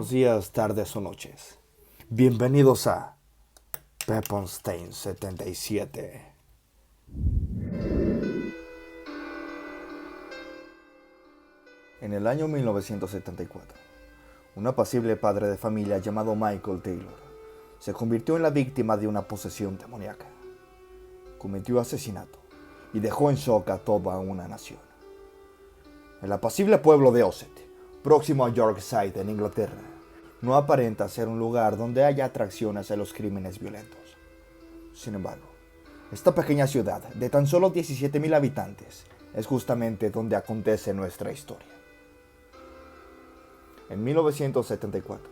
Buenos días, tardes o noches. Bienvenidos a Peppenstein 77. En el año 1974, un apacible padre de familia llamado Michael Taylor se convirtió en la víctima de una posesión demoníaca. Cometió asesinato y dejó en shock a toda una nación. El apacible pueblo de Ossett, próximo a Yorkshire en Inglaterra, no aparenta ser un lugar donde haya atracción hacia los crímenes violentos. Sin embargo, esta pequeña ciudad de tan solo 17,000 habitantes es justamente donde acontece nuestra historia. En 1974,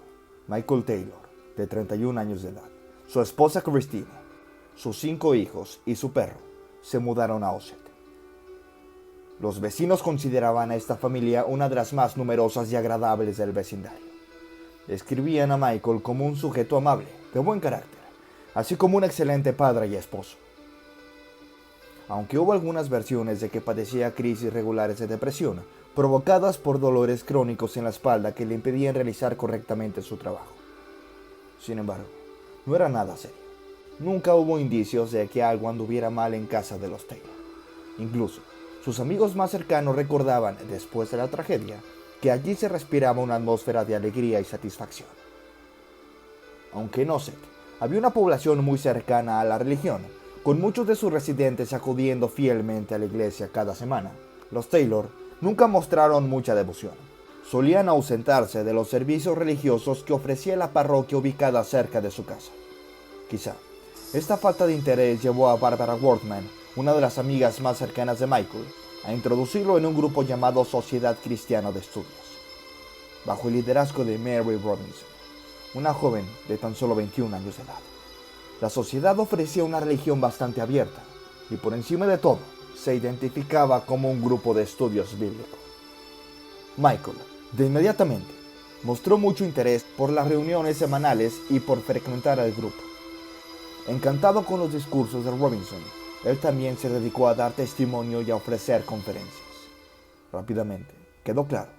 Michael Taylor, de 31 años de edad, su esposa Christine, sus 5 hijos y su perro se mudaron a Ossett. Los vecinos consideraban a esta familia una de las más numerosas y agradables del vecindario. Describían a Michael como un sujeto amable, de buen carácter, así como un excelente padre y esposo. Aunque hubo algunas versiones de que padecía crisis regulares de depresión, provocadas por dolores crónicos en la espalda que le impedían realizar correctamente su trabajo. Sin embargo, no era nada serio. Nunca hubo indicios de que algo anduviera mal en casa de los Taylor. Incluso, sus amigos más cercanos recordaban, después de la tragedia, que allí se respiraba una atmósfera de alegría y satisfacción. Aunque en Ossett había una población muy cercana a la religión, con muchos de sus residentes acudiendo fielmente a la iglesia cada semana, los Taylor nunca mostraron mucha devoción. Solían ausentarse de los servicios religiosos que ofrecía la parroquia ubicada cerca de su casa. Quizá esta falta de interés llevó a Barbara Wortman, una de las amigas más cercanas de Michael, a introducirlo en un grupo llamado Sociedad Cristiana de Estudios, bajo el liderazgo de Mary Robinson, una joven de tan solo 21 años de edad. La sociedad ofrecía una religión bastante abierta y por encima de todo se identificaba como un grupo de estudios bíblicos. Michael, de inmediatamente, mostró mucho interés por las reuniones semanales y por frecuentar al grupo. Encantado con los discursos de Robinson, él también se dedicó a dar testimonio y a ofrecer conferencias. Rápidamente, quedó claro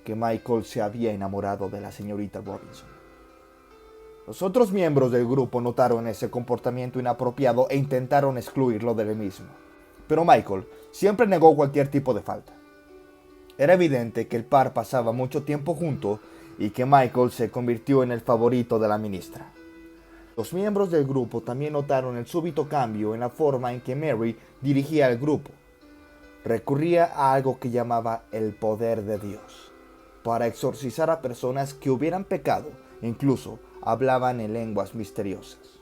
que Michael se había enamorado de la señorita Robinson. Los otros miembros del grupo notaron ese comportamiento inapropiado e intentaron excluirlo del mismo. Pero Michael siempre negó cualquier tipo de falta. Era evidente que el par pasaba mucho tiempo junto y que Michael se convirtió en el favorito de la ministra. Los miembros del grupo también notaron el súbito cambio en la forma en que Mary dirigía al grupo. Recurría a algo que llamaba el poder de Dios, para exorcizar a personas que hubieran pecado e incluso hablaban en lenguas misteriosas.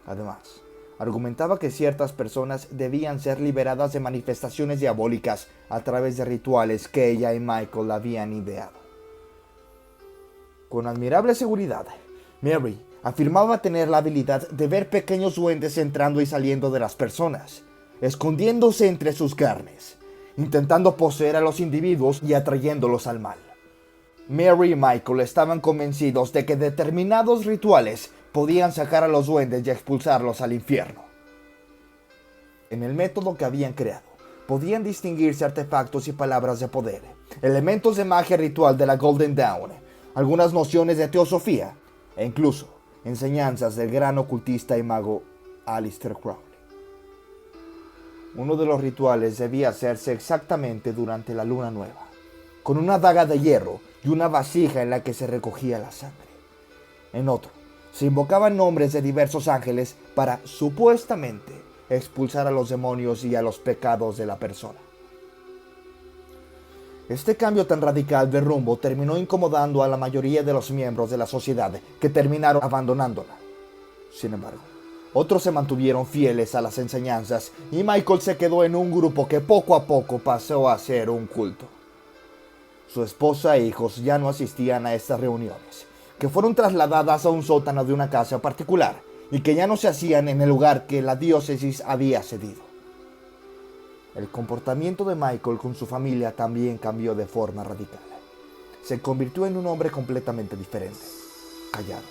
Además, argumentaba que ciertas personas debían ser liberadas de manifestaciones diabólicas a través de rituales que ella y Michael habían ideado. Con admirable seguridad, Mary afirmaba tener la habilidad de ver pequeños duendes entrando y saliendo de las personas, escondiéndose entre sus carnes, intentando poseer a los individuos y atrayéndolos al mal. Mary y Michael estaban convencidos de que determinados rituales podían sacar a los duendes y expulsarlos al infierno. En el método que habían creado, podían distinguirse artefactos y palabras de poder, elementos de magia ritual de la Golden Dawn, algunas nociones de teosofía e incluso enseñanzas del gran ocultista y mago Aleister Crowley. Uno de los rituales debía hacerse exactamente durante la luna nueva, con una daga de hierro y una vasija en la que se recogía la sangre. En otro, se invocaban nombres de diversos ángeles para, supuestamente, expulsar a los demonios y a los pecados de la persona. Este cambio tan radical de rumbo terminó incomodando a la mayoría de los miembros de la sociedad, que terminaron abandonándola. Sin embargo, otros se mantuvieron fieles a las enseñanzas y Michael se quedó en un grupo que poco a poco pasó a ser un culto. Su esposa e hijos ya no asistían a estas reuniones, que fueron trasladadas a un sótano de una casa particular y que ya no se hacían en el lugar que la diócesis había cedido. El comportamiento de Michael con su familia también cambió de forma radical. Se convirtió en un hombre completamente diferente, callado,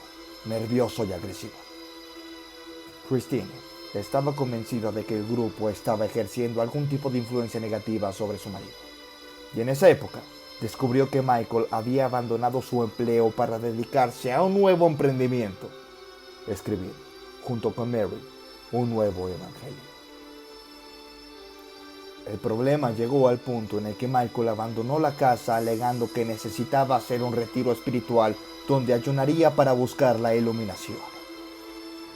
nervioso y agresivo. Christine estaba convencida de que el grupo estaba ejerciendo algún tipo de influencia negativa sobre su marido. Y en esa época, descubrió que Michael había abandonado su empleo para dedicarse a un nuevo emprendimiento: escribir, junto con Mary, un nuevo evangelio. El problema llegó al punto en el que Michael abandonó la casa alegando que necesitaba hacer un retiro espiritual donde ayunaría para buscar la iluminación.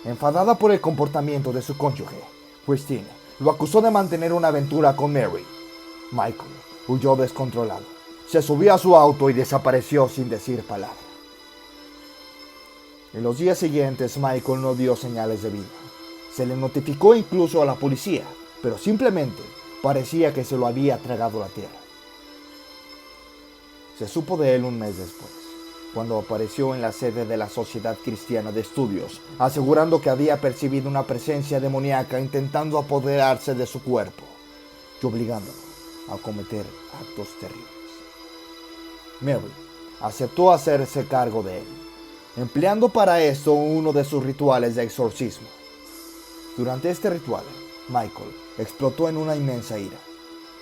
Enfadada por el comportamiento de su cónyuge, Christine lo acusó de mantener una aventura con Mary. Michael huyó descontrolado, se subió a su auto y desapareció sin decir palabra. En los días siguientes, Michael no dio señales de vida. Se le notificó incluso a la policía, pero simplemente parecía que se lo había tragado la tierra. Se supo de él un mes después, cuando apareció en la sede de la Sociedad Cristiana de Estudios, asegurando que había percibido una presencia demoníaca intentando apoderarse de su cuerpo y obligándolo a cometer actos terribles. Mary aceptó hacerse cargo de él, empleando para esto uno de sus rituales de exorcismo. Durante este ritual, Michael explotó en una inmensa ira,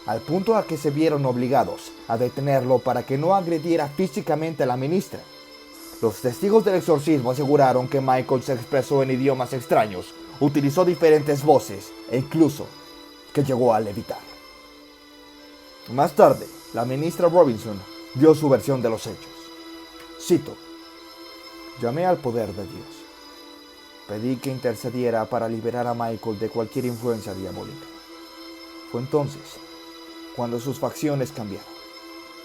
al punto a que se vieron obligados a detenerlo para que no agrediera físicamente a la ministra. Los testigos del exorcismo aseguraron que Michael se expresó en idiomas extraños, utilizó diferentes voces e incluso que llegó a levitar. Más tarde, la ministra Robinson dio su versión de los hechos. Cito: "Llamé al poder de Dios. Pedí que intercediera para liberar a Michael de cualquier influencia diabólica. Fue entonces cuando sus facciones cambiaron.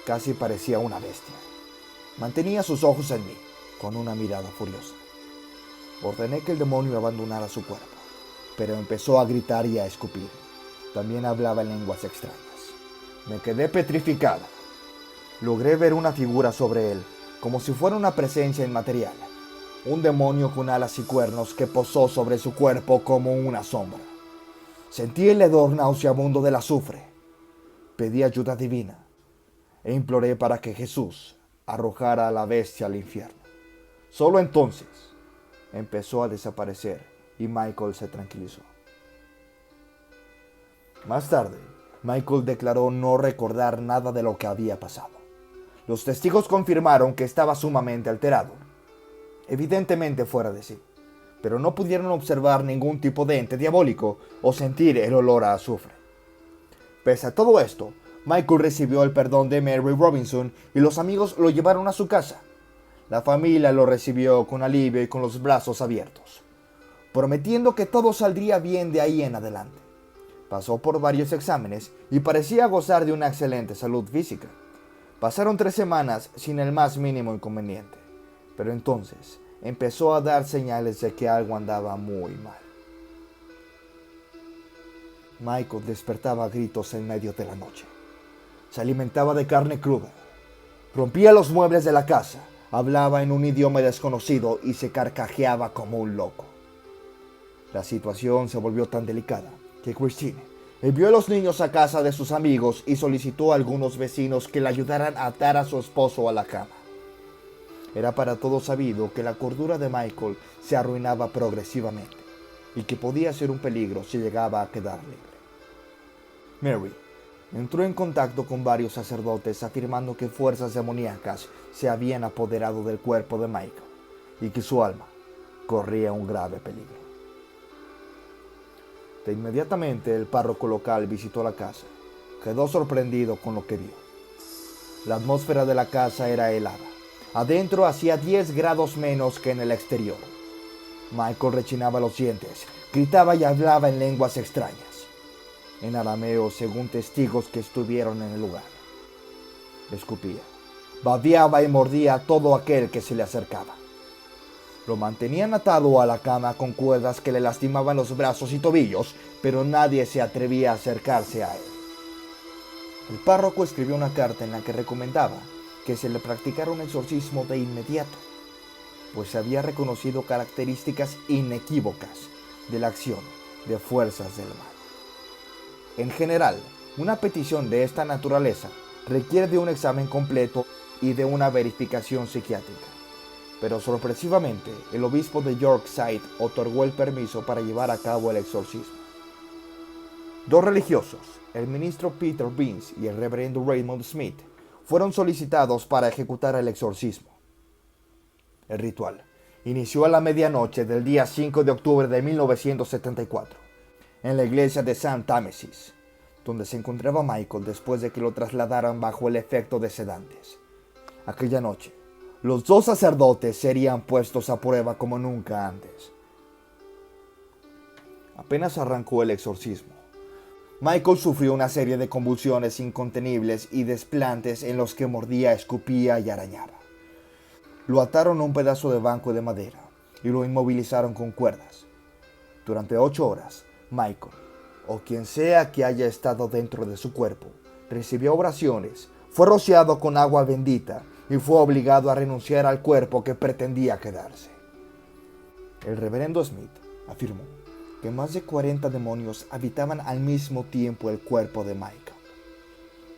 Casi parecía una bestia. Mantenía sus ojos en mí, con una mirada furiosa. Ordené que el demonio abandonara su cuerpo, pero empezó a gritar y a escupir. También hablaba en lenguas extrañas. Me quedé petrificada. Logré ver una figura sobre él, como si fuera una presencia inmaterial. Un demonio con alas y cuernos que posó sobre su cuerpo como una sombra. Sentí el hedor nauseabundo del azufre. Pedí ayuda divina e imploré para que Jesús arrojara a la bestia al infierno. Solo entonces empezó a desaparecer y Michael se tranquilizó". Más tarde, Michael declaró no recordar nada de lo que había pasado. Los testigos confirmaron que estaba sumamente alterado, evidentemente fuera de sí, pero no pudieron observar ningún tipo de ente diabólico o sentir el olor a azufre. Pese a todo esto, Michael recibió el perdón de Mary Robinson y los amigos lo llevaron a su casa. La familia lo recibió con alivio y con los brazos abiertos, prometiendo que todo saldría bien de ahí en adelante. Pasó por varios exámenes y parecía gozar de una excelente salud física. Pasaron 3 semanas sin el más mínimo inconveniente, pero entonces empezó a dar señales de que algo andaba muy mal. Michael despertaba a gritos en medio de la noche. Se alimentaba de carne cruda. Rompía los muebles de la casa, hablaba en un idioma desconocido y se carcajeaba como un loco. La situación se volvió tan delicada que Christine envió a los niños a casa de sus amigos y solicitó a algunos vecinos que le ayudaran a atar a su esposo a la cama. Era para todos sabido que la cordura de Michael se arruinaba progresivamente y que podía ser un peligro si llegaba a quedar libre. Mary entró en contacto con varios sacerdotes afirmando que fuerzas demoníacas se habían apoderado del cuerpo de Michael y que su alma corría un grave peligro. De inmediatamente el párroco local visitó la casa. Quedó sorprendido con lo que vio. La atmósfera de la casa era helada. Adentro hacía 10 grados menos que en el exterior. Michael rechinaba los dientes, gritaba y hablaba en lenguas extrañas, en arameo según testigos que estuvieron en el lugar. Escupía, babeaba y mordía a todo aquel que se le acercaba. Lo mantenían atado a la cama con cuerdas que le lastimaban los brazos y tobillos, pero nadie se atrevía a acercarse a él. El párroco escribió una carta en la que recomendaba que se le practicara un exorcismo de inmediato, pues se había reconocido características inequívocas de la acción de fuerzas del mal. En general, una petición de esta naturaleza requiere de un examen completo y de una verificación psiquiátrica. Pero sorpresivamente, el obispo de Yorkshire otorgó el permiso para llevar a cabo el exorcismo. 2 religiosos, el ministro Peter Beans y el reverendo Raymond Smith, fueron solicitados para ejecutar el exorcismo. El ritual inició a la medianoche del día 5 de octubre de 1974, en la iglesia de St. Támesis, donde se encontraba Michael después de que lo trasladaran bajo el efecto de sedantes. Aquella noche, los dos sacerdotes serían puestos a prueba como nunca antes. Apenas arrancó el exorcismo, Michael sufrió una serie de convulsiones incontenibles y desplantes en los que mordía, escupía y arañaba. Lo ataron a un pedazo de banco de madera y lo inmovilizaron con cuerdas. Durante 8 horas, Michael, o quien sea que haya estado dentro de su cuerpo, recibió oraciones, fue rociado con agua bendita y fue obligado a renunciar al cuerpo que pretendía quedarse. El reverendo Smith afirmó que más de 40 demonios habitaban al mismo tiempo el cuerpo de Michael,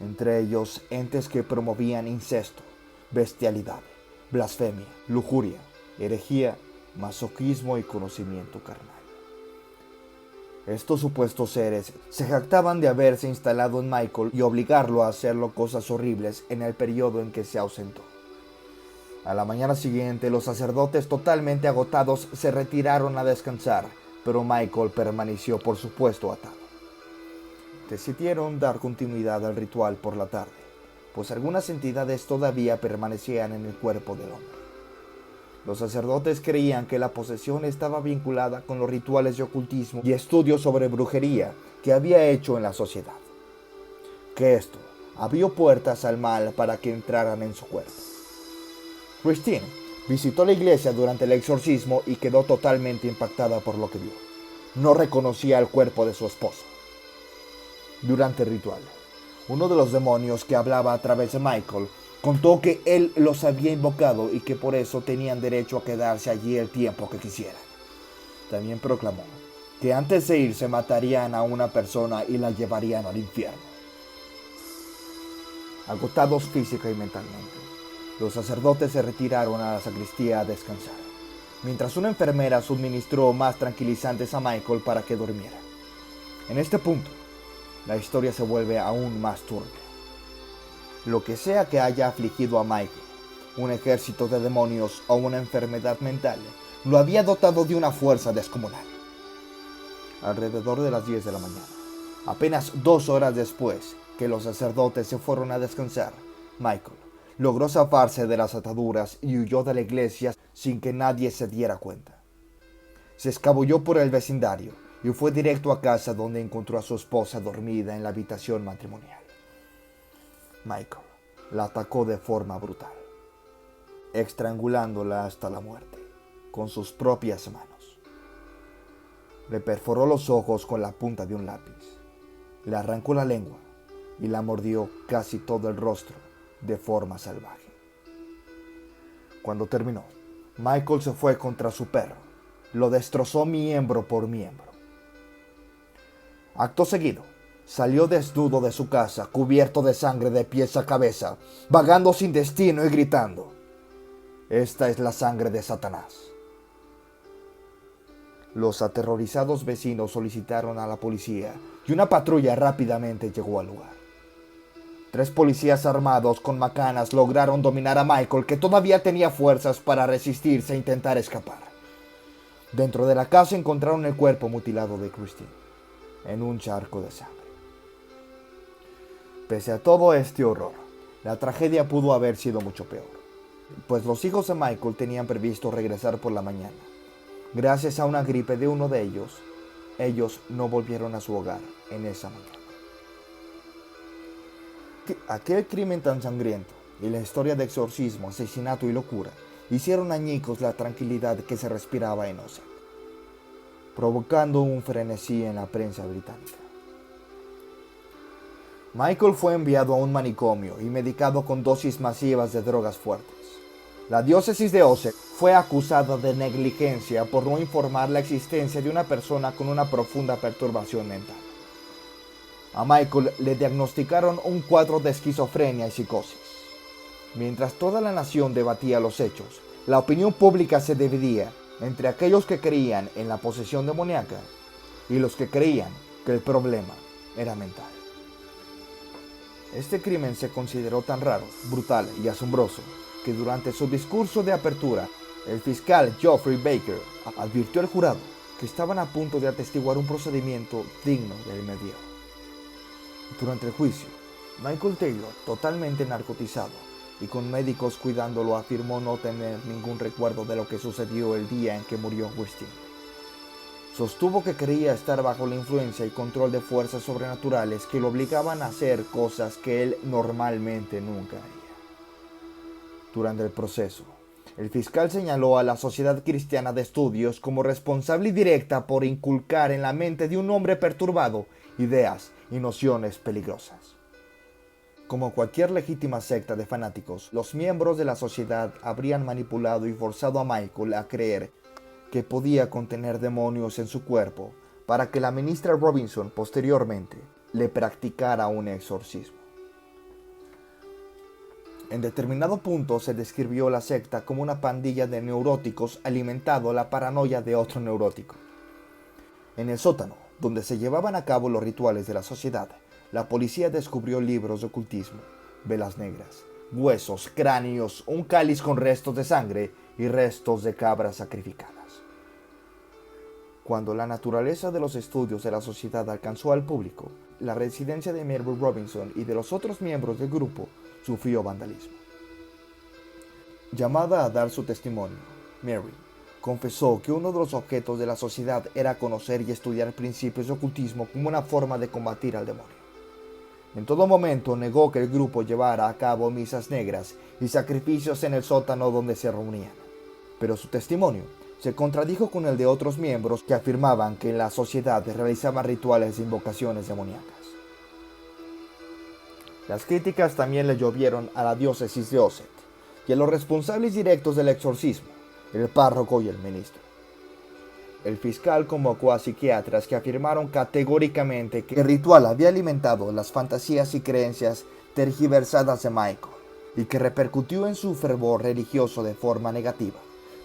entre ellos entes que promovían incesto, bestialidad, blasfemia, lujuria, herejía, masoquismo y conocimiento carnal. Estos supuestos seres se jactaban de haberse instalado en Michael y obligarlo a hacerlo cosas horribles en el periodo en que se ausentó. A la mañana siguiente, los sacerdotes totalmente agotados se retiraron a descansar, pero Michael permaneció por supuesto atado. Decidieron dar continuidad al ritual por la tarde, pues algunas entidades todavía permanecían en el cuerpo del hombre. Los sacerdotes creían que la posesión estaba vinculada con los rituales de ocultismo y estudios sobre brujería que había hecho en la sociedad, que esto abrió puertas al mal para que entraran en su cuerpo. Christine visitó la iglesia durante el exorcismo y quedó totalmente impactada por lo que vio. No reconocía el cuerpo de su esposo. Durante el ritual, uno de los demonios que hablaba a través de Michael contó que él los había invocado y que por eso tenían derecho a quedarse allí el tiempo que quisieran. También proclamó que antes de irse matarían a una persona y la llevarían al infierno. Agotados física y mentalmente, los sacerdotes se retiraron a la sacristía a descansar, mientras una enfermera suministró más tranquilizantes a Michael para que durmiera. En este punto, la historia se vuelve aún más turbia. Lo que sea que haya afligido a Michael, un ejército de demonios o una enfermedad mental, lo había dotado de una fuerza descomunal. Alrededor de las 10 de la mañana, apenas 2 horas después que los sacerdotes se fueron a descansar, Michael logró zafarse de las ataduras y huyó de la iglesia sin que nadie se diera cuenta. Se escabulló por el vecindario y fue directo a casa, donde encontró a su esposa dormida en la habitación matrimonial. Michael la atacó de forma brutal, estrangulándola hasta la muerte con sus propias manos. Le perforó los ojos con la punta de un lápiz, le arrancó la lengua y la mordió casi todo el rostro de forma salvaje. Cuando terminó, Michael se fue contra su perro, lo destrozó miembro por miembro. Acto seguido, salió desnudo de su casa, cubierto de sangre de pies a cabeza, vagando sin destino y gritando: "Esta es la sangre de Satanás". Los aterrorizados vecinos solicitaron a la policía y una patrulla rápidamente llegó al lugar. 3 policías armados con macanas lograron dominar a Michael, que todavía tenía fuerzas para resistirse e intentar escapar. Dentro de la casa encontraron el cuerpo mutilado de Christine, en un charco de sangre. Pese a todo este horror, la tragedia pudo haber sido mucho peor, pues los hijos de Michael tenían previsto regresar por la mañana. Gracias a una gripe de uno de ellos no volvieron a su hogar en esa mañana. Aquel crimen tan sangriento y la historia de exorcismo, asesinato y locura hicieron añicos la tranquilidad que se respiraba en Osset, provocando un frenesí en la prensa británica. Michael fue enviado a un manicomio y medicado con dosis masivas de drogas fuertes. La diócesis de Osset fue acusada de negligencia por no informar la existencia de una persona con una profunda perturbación mental. A Michael le diagnosticaron un cuadro de esquizofrenia y psicosis. Mientras toda la nación debatía los hechos, la opinión pública se dividía entre aquellos que creían en la posesión demoníaca y los que creían que el problema era mental. Este crimen se consideró tan raro, brutal y asombroso que durante su discurso de apertura, el fiscal Geoffrey Baker advirtió al jurado que estaban a punto de atestiguar un procedimiento digno del medievo. Durante el juicio, Michael Taylor, totalmente narcotizado y con médicos cuidándolo, afirmó no tener ningún recuerdo de lo que sucedió el día en que murió Christine. Sostuvo que creía estar bajo la influencia y control de fuerzas sobrenaturales que lo obligaban a hacer cosas que él normalmente nunca haría. Durante el proceso, el fiscal señaló a la Sociedad Cristiana de Estudios como responsable y directa por inculcar en la mente de un hombre perturbado ideas y nociones peligrosas. Como cualquier legítima secta de fanáticos, los miembros de la sociedad habrían manipulado y forzado a Michael a creer que podía contener demonios en su cuerpo para que la ministra Robinson posteriormente le practicara un exorcismo. En determinado punto se describió la secta como una pandilla de neuróticos alimentando la paranoia de otro neurótico. En el sótano, donde se llevaban a cabo los rituales de la sociedad, la policía descubrió libros de ocultismo, velas negras, huesos, cráneos, un cáliz con restos de sangre y restos de cabras sacrificadas. Cuando la naturaleza de los estudios de la sociedad alcanzó al público, la residencia de Mary Robinson y de los otros miembros del grupo sufrió vandalismo. Llamada a dar su testimonio, Mary confesó que uno de los objetos de la sociedad era conocer y estudiar principios de ocultismo como una forma de combatir al demonio. En todo momento negó que el grupo llevara a cabo misas negras y sacrificios en el sótano donde se reunían, pero su testimonio se contradijo con el de otros miembros que afirmaban que en la sociedad realizaban rituales de invocaciones demoníacas. Las críticas también le llovieron a la diócesis de Osset y a los responsables directos del exorcismo, el párroco y el ministro. El fiscal convocó a psiquiatras que afirmaron categóricamente que el ritual había alimentado las fantasías y creencias tergiversadas de Michael y que repercutió en su fervor religioso de forma negativa,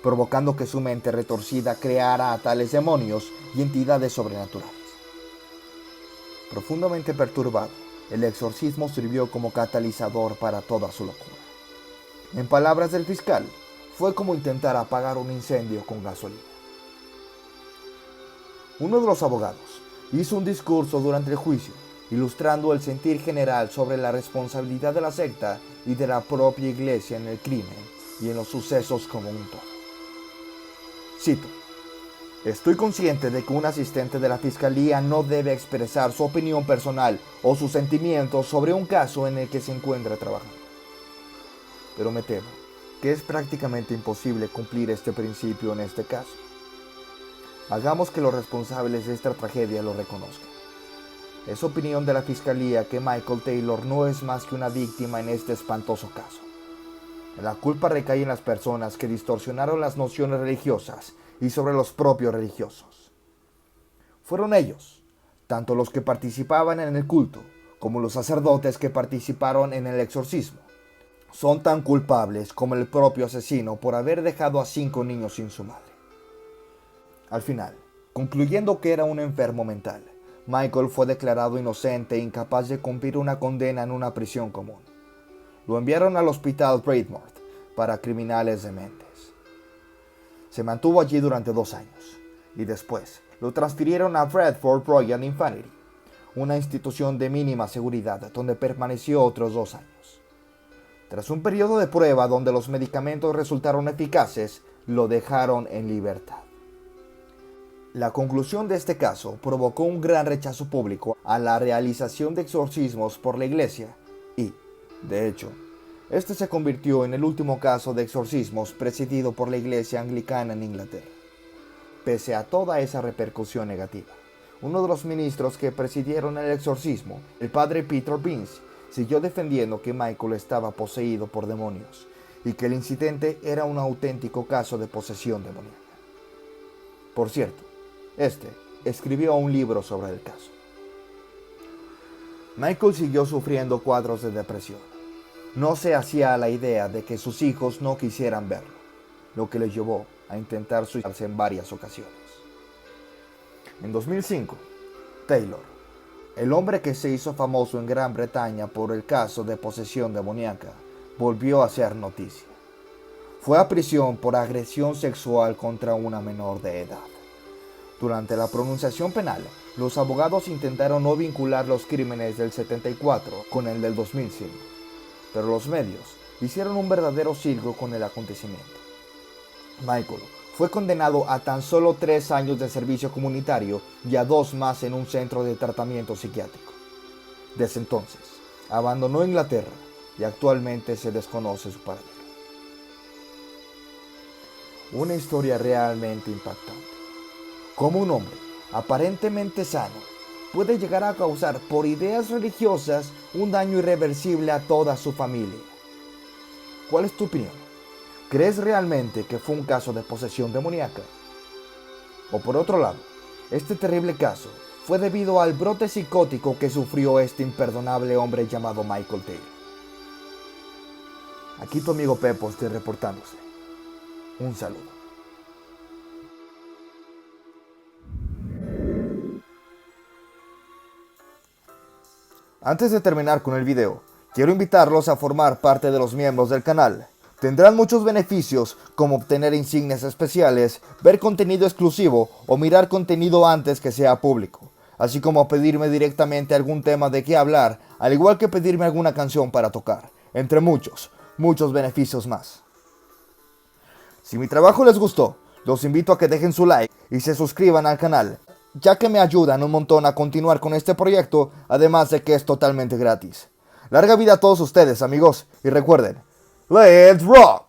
provocando que su mente retorcida creara a tales demonios y entidades sobrenaturales. Profundamente perturbado, el exorcismo sirvió como catalizador para toda su locura. En palabras del fiscal, fue como intentar apagar un incendio con gasolina. Uno de los abogados hizo un discurso durante el juicio, ilustrando el sentir general sobre la responsabilidad de la secta y de la propia iglesia en el crimen y en los sucesos como un todo. Cito: "Estoy consciente de que un asistente de la fiscalía no debe expresar su opinión personal o sus sentimientos sobre un caso en el que se encuentra trabajando. Pero me temo que es prácticamente imposible cumplir este principio en este caso. Hagamos que los responsables de esta tragedia lo reconozcan. Es opinión de la fiscalía que Michael Taylor no es más que una víctima en este espantoso caso. La culpa recae en las personas que distorsionaron las nociones religiosas y sobre los propios religiosos. Fueron ellos, tanto los que participaban en el culto como los sacerdotes que participaron en el exorcismo. Son tan culpables como el propio asesino por haber dejado a 5 niños sin su madre". Al final, concluyendo que era un enfermo mental, Michael fue declarado inocente e incapaz de cumplir una condena en una prisión común. Lo enviaron al hospital Brentwood para criminales dementes. Se mantuvo allí durante 2 años y después lo transfirieron a Bradford Royal Infirmary, una institución de mínima seguridad donde permaneció otros 2 años. Tras un periodo de prueba donde los medicamentos resultaron eficaces, lo dejaron en libertad. La conclusión de este caso provocó un gran rechazo público a la realización de exorcismos por la iglesia y, de hecho, este se convirtió en el último caso de exorcismos presidido por la iglesia anglicana en Inglaterra. Pese a toda esa repercusión negativa, uno de los ministros que presidieron el exorcismo, el padre Peter Binns, siguió defendiendo que Michael estaba poseído por demonios y que el incidente era un auténtico caso de posesión demoníaca. Por cierto, este escribió un libro sobre el caso. Michael siguió sufriendo cuadros de depresión. No se hacía a la idea de que sus hijos no quisieran verlo, lo que le llevó a intentar suicidarse en varias ocasiones. En 2005, Taylor El hombre que se hizo famoso en Gran Bretaña por el caso de posesión demoníaca volvió a hacer noticia. Fue a prisión por agresión sexual contra una menor de edad. Durante la pronunciación penal, los abogados intentaron no vincular los crímenes del 74 con el del 2005, pero los medios hicieron un verdadero circo con el acontecimiento. Michael fue condenado a tan solo 3 años de servicio comunitario y a 2 más en un centro de tratamiento psiquiátrico. Desde entonces, abandonó Inglaterra y actualmente se desconoce su paradero. Una historia realmente impactante. Cómo un hombre aparentemente sano puede llegar a causar por ideas religiosas un daño irreversible a toda su familia. ¿Cuál es tu opinión? ¿Crees realmente que fue un caso de posesión demoníaca? O por otro lado, este terrible caso fue debido al brote psicótico que sufrió este imperdonable hombre llamado Michael Taylor. Aquí tu amigo Pepo estoy reportándose. Un saludo. Antes de terminar con el video, quiero invitarlos a formar parte de los miembros del canal. Tendrán muchos beneficios como obtener insignias especiales, ver contenido exclusivo o mirar contenido antes que sea público, así como pedirme directamente algún tema de qué hablar, al igual que pedirme alguna canción para tocar, entre muchos beneficios más. Si mi trabajo les gustó, los invito a que dejen su like y se suscriban al canal, ya que me ayudan un montón a continuar con este proyecto, además de que es totalmente gratis. Larga vida a todos ustedes, amigos, y recuerden, ¡Let's rock!